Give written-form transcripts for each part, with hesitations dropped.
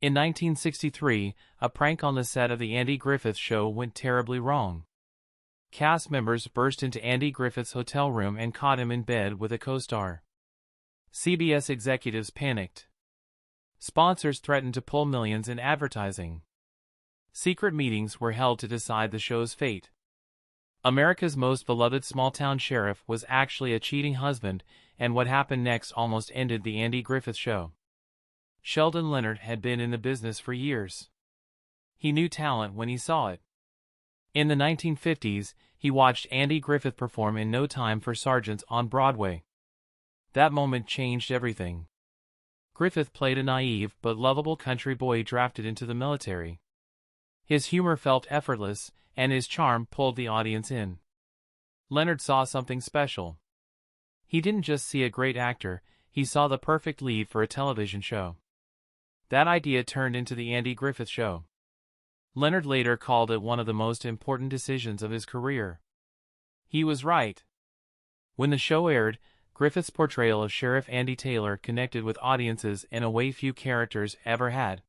In 1963, a prank on the set of The Andy Griffith Show went terribly wrong. Cast members burst into Andy Griffith's hotel room and caught him in bed with a co-star. CBS executives panicked. Sponsors threatened to pull millions in advertising. Secret meetings were held to decide the show's fate. America's most beloved small-town sheriff was actually a cheating husband, and what happened next almost ended The Andy Griffith Show. Sheldon Leonard had been in the business for years. He knew talent when he saw it. In the 1950s, he watched Andy Griffith perform in No Time for Sergeants on Broadway. That moment changed everything. Griffith played a naive but lovable country boy drafted into the military. His humor felt effortless, and his charm pulled the audience in. Leonard saw something special. He didn't just see a great actor, he saw the perfect lead for a television show. That idea turned into The Andy Griffith Show. Leonard later called it one of the most important decisions of his career. He was right. When the show aired, Griffith's portrayal of Sheriff Andy Taylor connected with audiences in a way few characters ever had.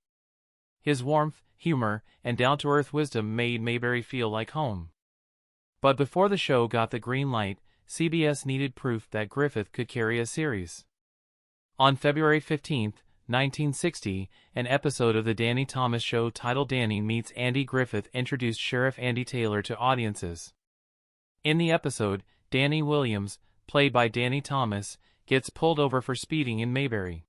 His warmth, humor, and down-to-earth wisdom made Mayberry feel like home. But before the show got the green light, CBS needed proof that Griffith could carry a series. On February 15, 1960, an episode of The Danny Thomas Show titled Danny Meets Andy Griffith introduced Sheriff Andy Taylor to audiences. In the episode, Danny Williams, played by Danny Thomas, gets pulled over for speeding in Mayberry.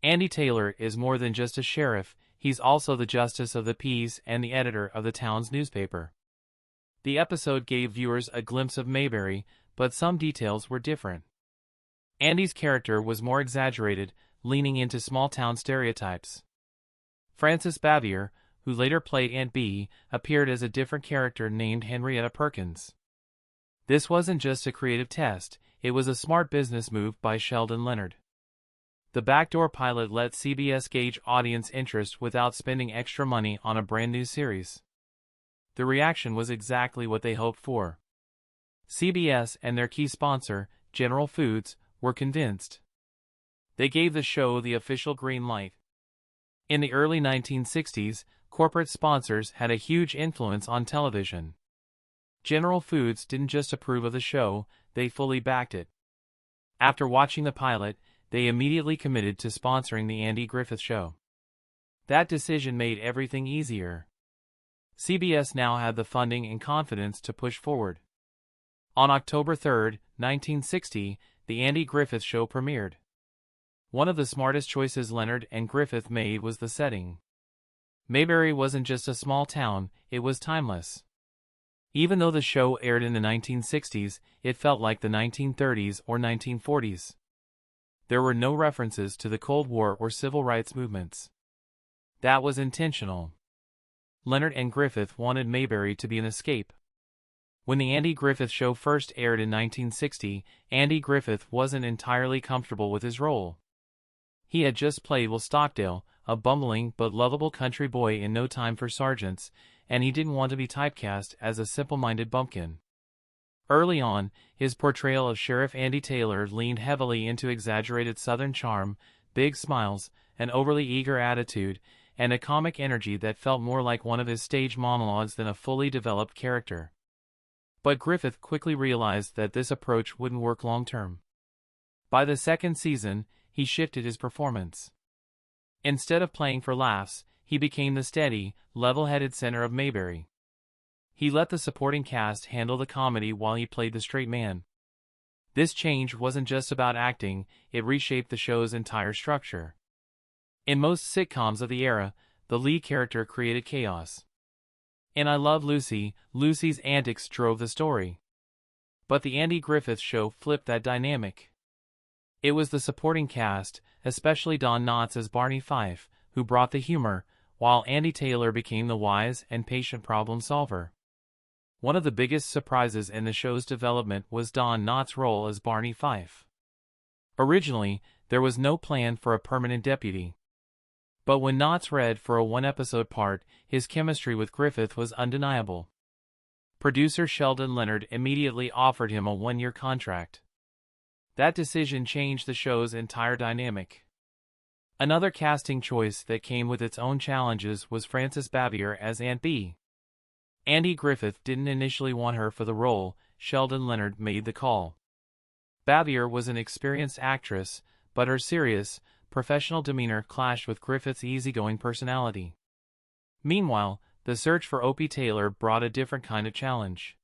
Andy Taylor is more than just a sheriff, he's also the justice of the peace and the editor of the town's newspaper. The episode gave viewers a glimpse of Mayberry, but some details were different. Andy's character was more exaggerated, leaning into small-town stereotypes. Frances Bavier, who later played Aunt Bee, appeared as a different character named Henrietta Perkins. This wasn't just a creative test, it was a smart business move by Sheldon Leonard. The backdoor pilot let CBS gauge audience interest without spending extra money on a brand new series. The reaction was exactly what they hoped for. CBS and their key sponsor, General Foods, were convinced. They gave the show the official green light. In the early 1960s, corporate sponsors had a huge influence on television. General Foods didn't just approve of the show, they fully backed it. After watching the pilot, they immediately committed to sponsoring The Andy Griffith Show. That decision made everything easier. CBS now had the funding and confidence to push forward. On October 3, 1960, The Andy Griffith Show premiered. One of the smartest choices Leonard and Griffith made was the setting. Mayberry wasn't just a small town, it was timeless. Even though the show aired in the 1960s, it felt like the 1930s or 1940s. There were no references to the Cold War or civil rights movements. That was intentional. Leonard and Griffith wanted Mayberry to be an escape. When The Andy Griffith Show first aired in 1960, Andy Griffith wasn't entirely comfortable with his role. He had just played Will Stockdale, a bumbling but lovable country boy in No Time for Sergeants, and he didn't want to be typecast as a simple-minded bumpkin. Early on, his portrayal of Sheriff Andy Taylor leaned heavily into exaggerated Southern charm, big smiles, an overly eager attitude, and a comic energy that felt more like one of his stage monologues than a fully developed character. But Griffith quickly realized that this approach wouldn't work long-term. By the second season, he shifted his performance. Instead of playing for laughs, he became the steady, level-headed center of Mayberry. He let the supporting cast handle the comedy while he played the straight man. This change wasn't just about acting, it reshaped the show's entire structure. In most sitcoms of the era, the lead character created chaos. In I Love Lucy, Lucy's antics drove the story. But The Andy Griffith Show flipped that dynamic. It was the supporting cast, especially Don Knotts as Barney Fife, who brought the humor, while Andy Taylor became the wise and patient problem solver. One of the biggest surprises in the show's development was Don Knotts' role as Barney Fife. Originally, there was no plan for a permanent deputy. But when Knotts read for a one-episode part, his chemistry with Griffith was undeniable. Producer Sheldon Leonard immediately offered him a one-year contract. That decision changed the show's entire dynamic. Another casting choice that came with its own challenges was Frances Bavier as Aunt Bee. Andy Griffith didn't initially want her for the role. Sheldon Leonard made the call. Bavier was an experienced actress, but her serious, professional demeanor clashed with Griffith's easygoing personality. Meanwhile, the search for Opie Taylor brought a different kind of challenge.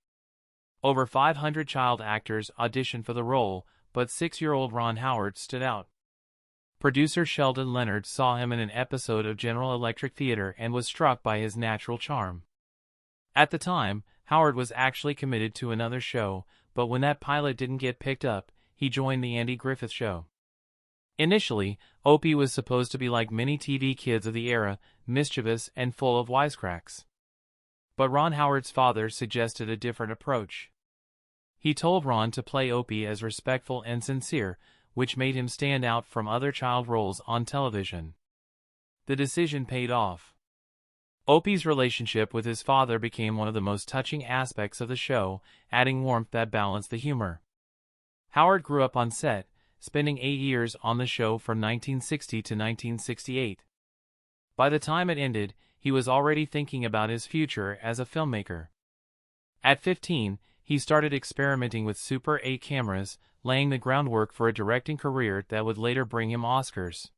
Over 500 child actors auditioned for the role, but 6-year-old Ron Howard stood out. Producer Sheldon Leonard saw him in an episode of General Electric Theater and was struck by his natural charm. At the time, Howard was actually committed to another show, but when that pilot didn't get picked up, he joined the Andy Griffith Show. Initially, Opie was supposed to be like many TV kids of the era, mischievous and full of wisecracks. But Ron Howard's father suggested a different approach. He told Ron to play Opie as respectful and sincere, which made him stand out from other child roles on television. The decision paid off. Opie's relationship with his father became one of the most touching aspects of the show, adding warmth that balanced the humor. Howard grew up on set, spending 8 years on the show from 1960 to 1968. By the time it ended, he was already thinking about his future as a filmmaker. At 15, he started experimenting with Super 8 cameras, laying the groundwork for a directing career that would later bring him Oscars.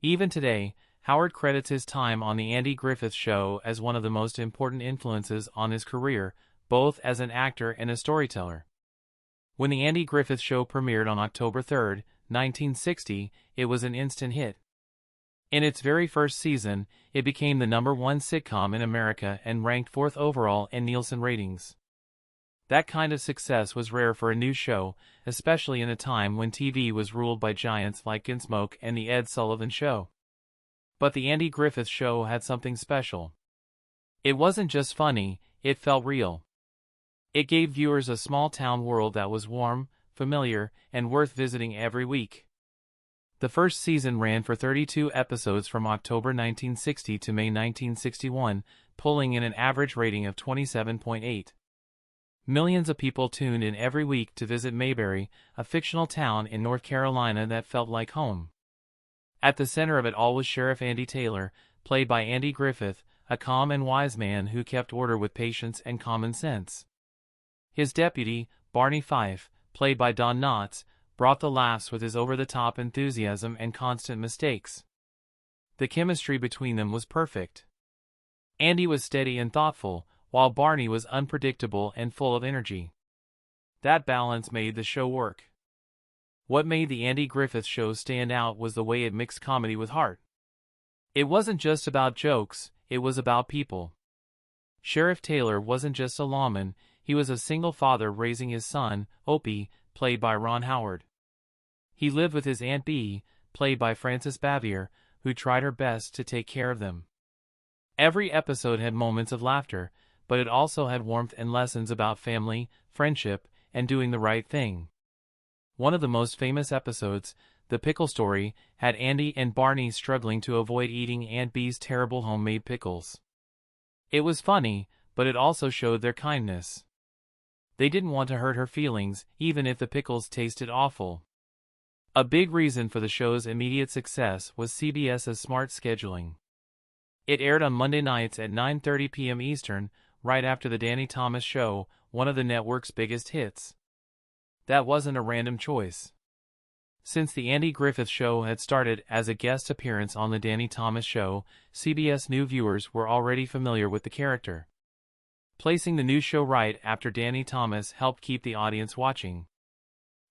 Even today, Howard credits his time on The Andy Griffith Show as one of the most important influences on his career, both as an actor and a storyteller. When The Andy Griffith Show premiered on October 3, 1960, it was an instant hit. In its very first season, it became the #1 sitcom in America and ranked 4th overall in Nielsen ratings. That kind of success was rare for a new show, especially in a time when TV was ruled by giants like Gunsmoke and The Ed Sullivan Show. But The Andy Griffith Show had something special. It wasn't just funny, it felt real. It gave viewers a small-town world that was warm, familiar, and worth visiting every week. The first season ran for 32 episodes from October 1960 to May 1961, pulling in an average rating of 27.8. Millions of people tuned in every week to visit Mayberry, a fictional town in North Carolina that felt like home. At the center of it all was Sheriff Andy Taylor, played by Andy Griffith, a calm and wise man who kept order with patience and common sense. His deputy, Barney Fife, played by Don Knotts, brought the laughs with his over-the-top enthusiasm and constant mistakes. The chemistry between them was perfect. Andy was steady and thoughtful, while Barney was unpredictable and full of energy. That balance made the show work. What made The Andy Griffith Show stand out was the way it mixed comedy with heart. It wasn't just about jokes, it was about people. Sheriff Taylor wasn't just a lawman, he was a single father raising his son, Opie, played by Ron Howard. He lived with his Aunt Bee, played by Frances Bavier, who tried her best to take care of them. Every episode had moments of laughter, but it also had warmth and lessons about family, friendship, and doing the right thing. One of the most famous episodes, The Pickle Story, had Andy and Barney struggling to avoid eating Aunt Bee's terrible homemade pickles. It was funny, but it also showed their kindness. They didn't want to hurt her feelings, even if the pickles tasted awful. A big reason for the show's immediate success was CBS's smart scheduling. It aired on Monday nights at 9:30 p.m. Eastern, right after The Danny Thomas Show, one of the network's biggest hits. That wasn't a random choice. Since The Andy Griffith Show had started as a guest appearance on The Danny Thomas Show, CBS new viewers were already familiar with the character. Placing the new show right after Danny Thomas helped keep the audience watching.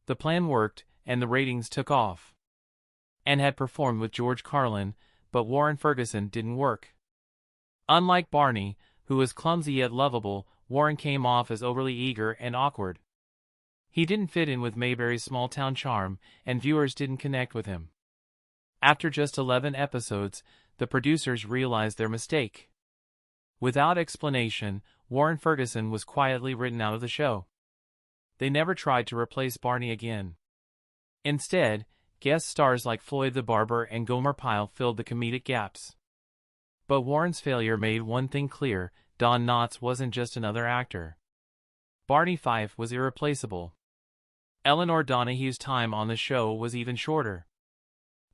The plan worked, and the ratings took off. Ann had performed with George Carlin, but Warren Ferguson didn't work. Unlike Barney, who was clumsy yet lovable, Warren came off as overly eager and awkward. He didn't fit in with Mayberry's small-town charm, and viewers didn't connect with him. After just 11 episodes, the producers realized their mistake. Without explanation, Warren Ferguson was quietly written out of the show. They never tried to replace Barney again. Instead, guest stars like Floyd the Barber and Gomer Pyle filled the comedic gaps. But Warren's failure made one thing clear: Don Knotts wasn't just another actor. Barney Fife was irreplaceable. Eleanor Donahue's time on the show was even shorter.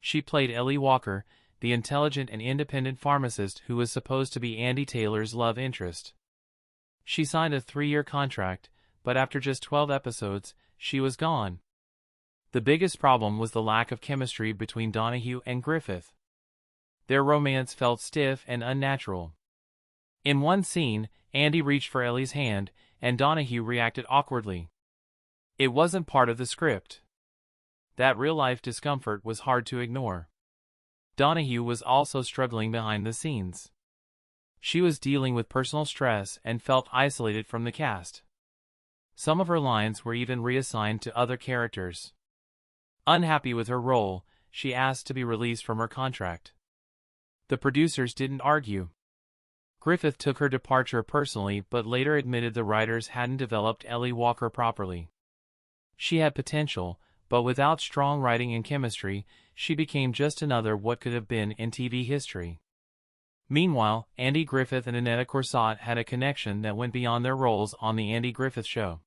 She played Ellie Walker, the intelligent and independent pharmacist who was supposed to be Andy Taylor's love interest. She signed a 3-year contract, but after just 12 episodes, she was gone. The biggest problem was the lack of chemistry between Donahue and Griffith. Their romance felt stiff and unnatural. In one scene, Andy reached for Ellie's hand, and Donahue reacted awkwardly. It wasn't part of the script. That real-life discomfort was hard to ignore. Donahue was also struggling behind the scenes. She was dealing with personal stress and felt isolated from the cast. Some of her lines were even reassigned to other characters. Unhappy with her role, she asked to be released from her contract. The producers didn't argue. Griffith took her departure personally but later admitted the writers hadn't developed Ellie Walker properly. She had potential, but without strong writing and chemistry, she became just another what could have been in TV history. Meanwhile, Andy Griffith and Annetta Corsott had a connection that went beyond their roles on The Andy Griffith Show.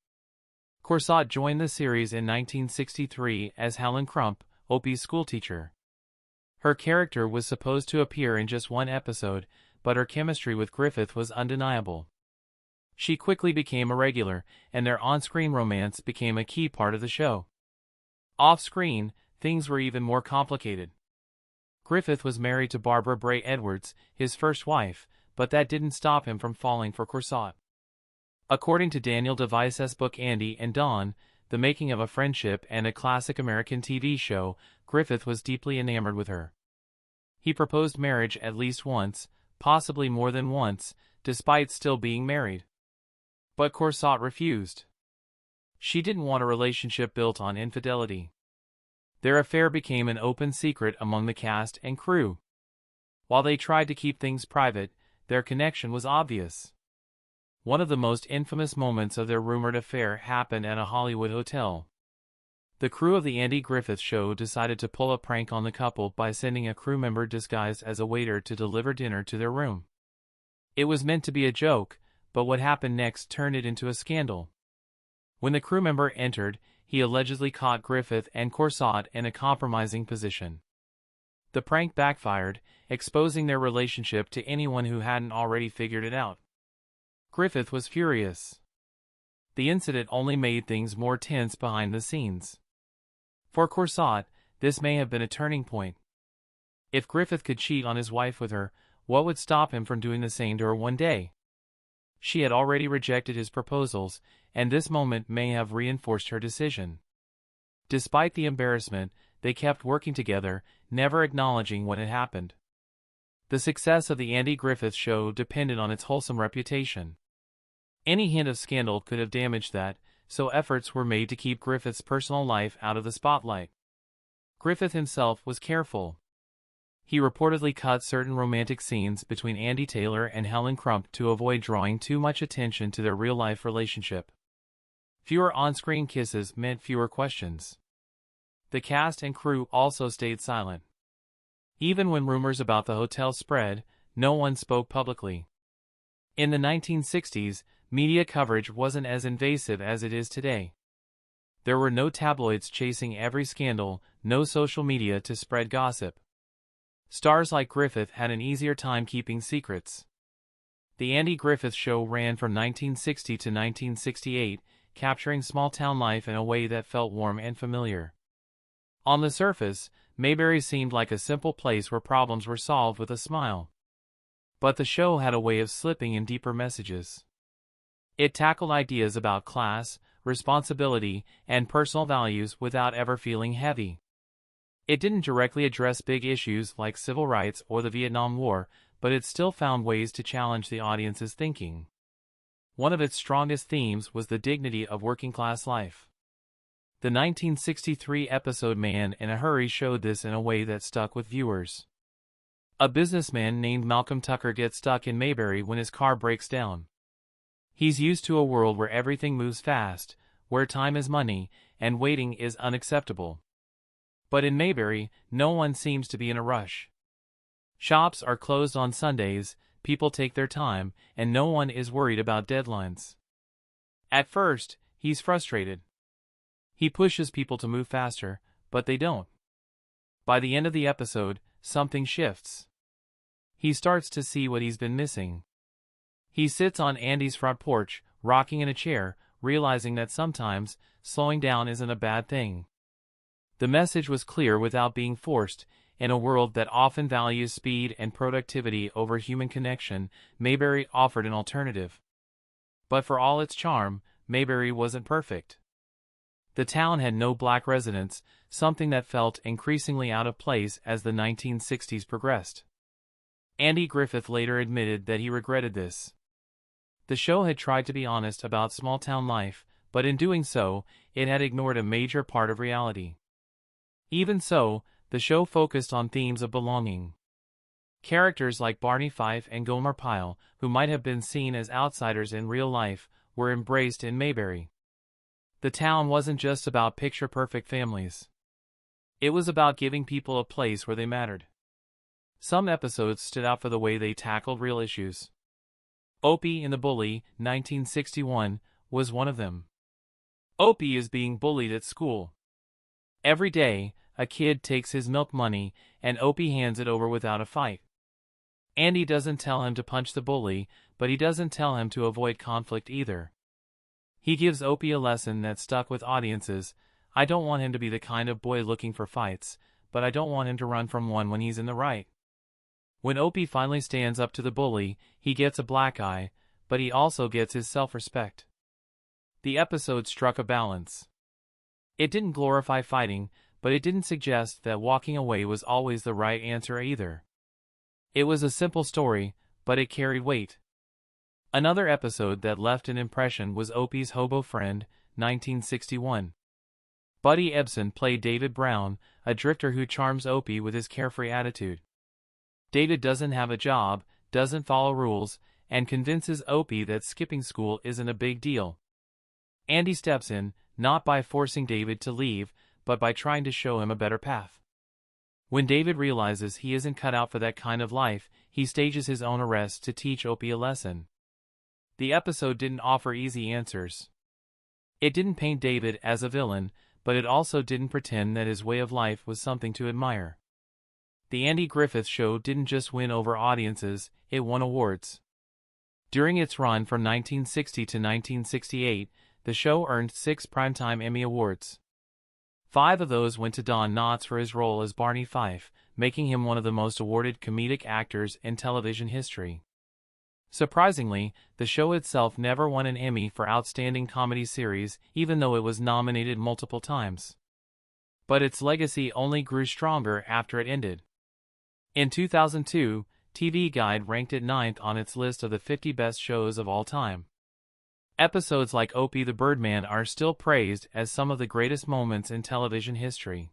Corsott joined the series in 1963 as Helen Crump, Opie's schoolteacher. Her character was supposed to appear in just one episode, but her chemistry with Griffith was undeniable. She quickly became a regular, and their on-screen romance became a key part of the show. Off-screen, things were even more complicated. Griffith was married to Barbara Bray Edwards, his first wife, but that didn't stop him from falling for Corsott. According to Daniel Device's book Andy and Dawn, The Making of a Friendship and a Classic American TV Show, Griffith was deeply enamored with her. He proposed marriage at least once, possibly more than once, despite still being married. But Corsott refused. She didn't want a relationship built on infidelity. Their affair became an open secret among the cast and crew. While they tried to keep things private, their connection was obvious. One of the most infamous moments of their rumored affair happened at a Hollywood hotel. The crew of The Andy Griffith Show decided to pull a prank on the couple by sending a crew member disguised as a waiter to deliver dinner to their room. It was meant to be a joke, but what happened next turned it into a scandal. When the crew member entered, he allegedly caught Griffith and Corsott in a compromising position. The prank backfired, exposing their relationship to anyone who hadn't already figured it out. Griffith was furious. The incident only made things more tense behind the scenes. For Corsott, this may have been a turning point. If Griffith could cheat on his wife with her, what would stop him from doing the same to her one day? She had already rejected his proposals, and this moment may have reinforced her decision. Despite the embarrassment, they kept working together, never acknowledging what had happened. The success of The Andy Griffith Show depended on its wholesome reputation. Any hint of scandal could have damaged that, so efforts were made to keep Griffith's personal life out of the spotlight. Griffith himself was careful. He reportedly cut certain romantic scenes between Andy Taylor and Helen Crump to avoid drawing too much attention to their real-life relationship. Fewer on-screen kisses meant fewer questions. The cast and crew also stayed silent. Even when rumors about the hotel spread, no one spoke publicly. In the 1960s, media coverage wasn't as invasive as it is today. There were no tabloids chasing every scandal, no social media to spread gossip. Stars like Griffith had an easier time keeping secrets. The Andy Griffith Show ran from 1960 to 1968, capturing small-town life in a way that felt warm and familiar. On the surface, Mayberry seemed like a simple place where problems were solved with a smile. But the show had a way of slipping in deeper messages. It tackled ideas about class, responsibility, and personal values without ever feeling heavy. It didn't directly address big issues like civil rights or the Vietnam War, but it still found ways to challenge the audience's thinking. One of its strongest themes was the dignity of working-class life. The 1963 episode Man in a Hurry showed this in a way that stuck with viewers. A businessman named Malcolm Tucker gets stuck in Mayberry when his car breaks down. He's used to a world where everything moves fast, where time is money, and waiting is unacceptable. But in Mayberry, no one seems to be in a rush. Shops are closed on Sundays, people take their time, and no one is worried about deadlines. At first, he's frustrated. He pushes people to move faster, but they don't. By the end of the episode, something shifts. He starts to see what he's been missing. He sits on Andy's front porch, rocking in a chair, realizing that sometimes, slowing down isn't a bad thing. The message was clear without being forced. In a world that often values speed and productivity over human connection, Mayberry offered an alternative. But for all its charm, Mayberry wasn't perfect. The town had no black residents, something that felt increasingly out of place as the 1960s progressed. Andy Griffith later admitted that he regretted this. The show had tried to be honest about small-town life, but in doing so, it had ignored a major part of reality. Even so, the show focused on themes of belonging. Characters like Barney Fife and Gomer Pyle, who might have been seen as outsiders in real life, were embraced in Mayberry. The town wasn't just about picture-perfect families. It was about giving people a place where they mattered. Some episodes stood out for the way they tackled real issues. Opie and the Bully, 1961, was one of them. Opie is being bullied at school. Every day, a kid takes his milk money, and Opie hands it over without a fight. Andy doesn't tell him to punch the bully, but he doesn't tell him to avoid conflict either. He gives Opie a lesson that stuck with audiences. I don't want him to be the kind of boy looking for fights, but I don't want him to run from one when he's in the right. When Opie finally stands up to the bully, he gets a black eye, but he also gets his self-respect. The episode struck a balance. It didn't glorify fighting, but it didn't suggest that walking away was always the right answer either. It was a simple story, but it carried weight. Another episode that left an impression was Opie's Hobo Friend, 1961. Buddy Ebsen played David Brown, a drifter who charms Opie with his carefree attitude. David doesn't have a job, doesn't follow rules, and convinces Opie that skipping school isn't a big deal. Andy steps in, not by forcing David to leave, but by trying to show him a better path. When David realizes he isn't cut out for that kind of life, he stages his own arrest to teach Opie a lesson. The episode didn't offer easy answers. It didn't paint David as a villain, but it also didn't pretend that his way of life was something to admire. The Andy Griffith Show didn't just win over audiences, it won awards. During its run from 1960 to 1968, the show earned 6 Primetime Emmy Awards. 5 of those went to Don Knotts for his role as Barney Fife, making him one of the most awarded comedic actors in television history. Surprisingly, the show itself never won an Emmy for Outstanding Comedy Series, even though it was nominated multiple times. But its legacy only grew stronger after it ended. In 2002, TV Guide ranked it 9th on its list of the 50 best shows of all time. Episodes like Opie the Birdman are still praised as some of the greatest moments in television history.